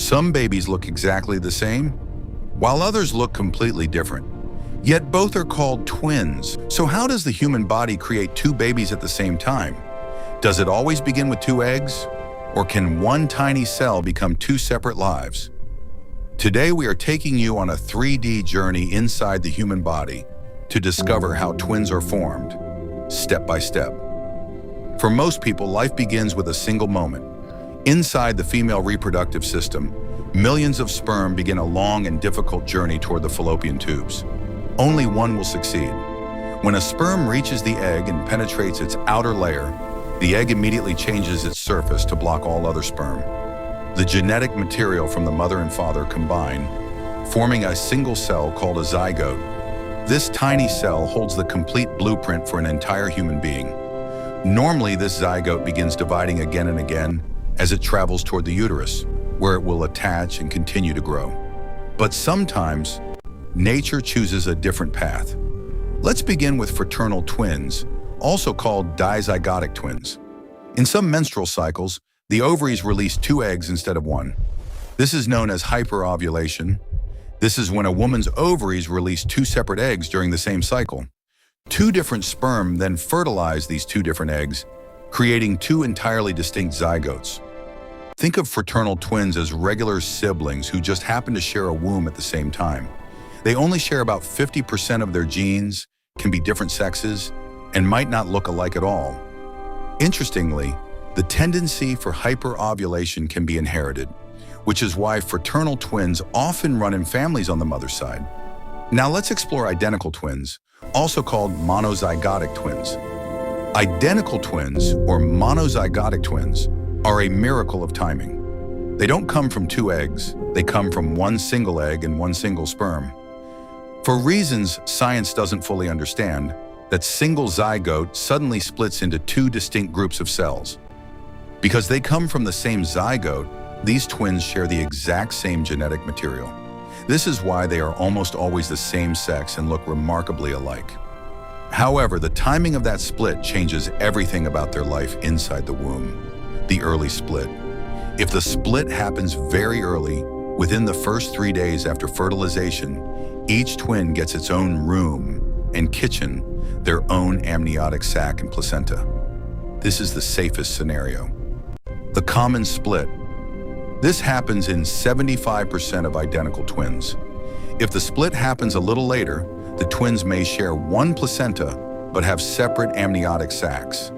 Some babies look exactly the same, while others look completely different. Yet both are called twins. So how does the human body create two babies at the same time? Does it always begin with two eggs? Or can one tiny cell become two separate lives? Today we are taking you on a 3D journey inside the human body to discover how twins are formed, step by step. For most people, life begins with a single moment. Inside the female reproductive system, millions of sperm begin a long and difficult journey toward the fallopian tubes. Only one will succeed. When a sperm reaches the egg and penetrates its outer layer, the egg immediately changes its surface to block all other sperm. The genetic material from the mother and father combine, forming a single cell called a zygote. This tiny cell holds the complete blueprint for an entire human being. Normally, this zygote begins dividing again and again as it travels toward the uterus, where it will attach and continue to grow. But sometimes, nature chooses a different path. Let's begin with fraternal twins, also called dizygotic twins. In some menstrual cycles, the ovaries release two eggs instead of one. This is known as hyperovulation. This is when a woman's ovaries release two separate eggs during the same cycle. Two different sperm then fertilize these two different eggs, creating two entirely distinct zygotes. Think of fraternal twins as regular siblings who just happen to share a womb at the same time. They only share about 50% of their genes, can be different sexes, and might not look alike at all. Interestingly, the tendency for hyperovulation can be inherited, which is why fraternal twins often run in families on the mother's side. Now let's explore identical twins, also called monozygotic twins. Identical twins, or monozygotic twins, are a miracle of timing. They don't come from two eggs, they come from one single egg and one single sperm. For reasons science doesn't fully understand, that single zygote suddenly splits into two distinct groups of cells. Because they come from the same zygote, these twins share the exact same genetic material. This is why they are almost always the same sex and look remarkably alike. However, the timing of that split changes everything about their life inside the womb. The early split. If the split happens very early, within the first 3 days after fertilization, each twin gets its own room and kitchen, their own amniotic sac and placenta. This is the safest scenario. The common split. This happens in 75% of identical twins. If the split happens a little later, the twins may share one placenta but have separate amniotic sacs.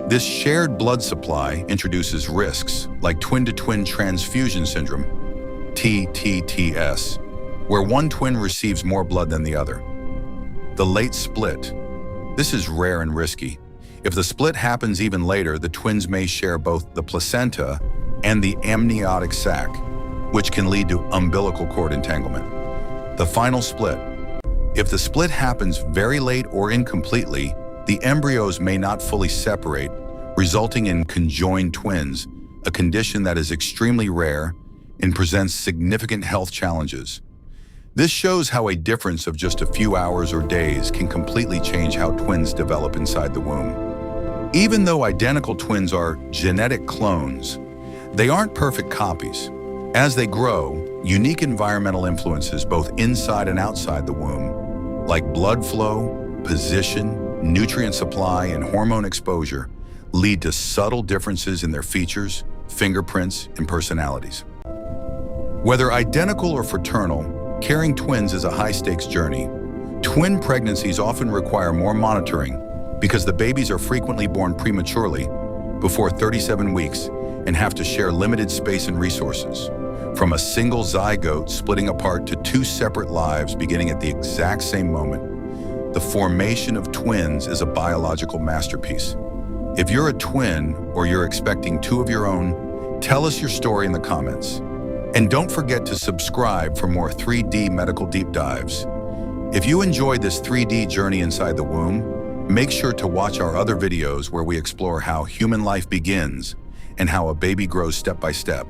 This shared blood supply introduces risks like twin-to-twin transfusion syndrome, TTTS, where one twin receives more blood than the other. The late split. This is rare and risky. If the split happens even later, the twins may share both the placenta and the amniotic sac, which can lead to umbilical cord entanglement. The final split. If the split happens very late or incompletely, the embryos may not fully separate, resulting in conjoined twins, a condition that is extremely rare and presents significant health challenges. This shows how a difference of just a few hours or days can completely change how twins develop inside the womb. Even though identical twins are genetic clones, they aren't perfect copies. As they grow, unique environmental influences both inside and outside the womb, like blood flow, position, nutrient supply, and hormone exposure, lead to subtle differences in their features, fingerprints, and personalities. Whether identical or fraternal, carrying twins is a high-stakes journey. Twin pregnancies often require more monitoring because the babies are frequently born prematurely, before 37 weeks, and have to share limited space and resources. From a single zygote splitting apart to two separate lives beginning at the exact same moment, the formation of twins is a biological masterpiece. If you're a twin or you're expecting two of your own, tell us your story in the comments. And don't forget to subscribe for more 3D medical deep dives. If you enjoyed this 3D journey inside the womb, make sure to watch our other videos where we explore how human life begins and how a baby grows step by step.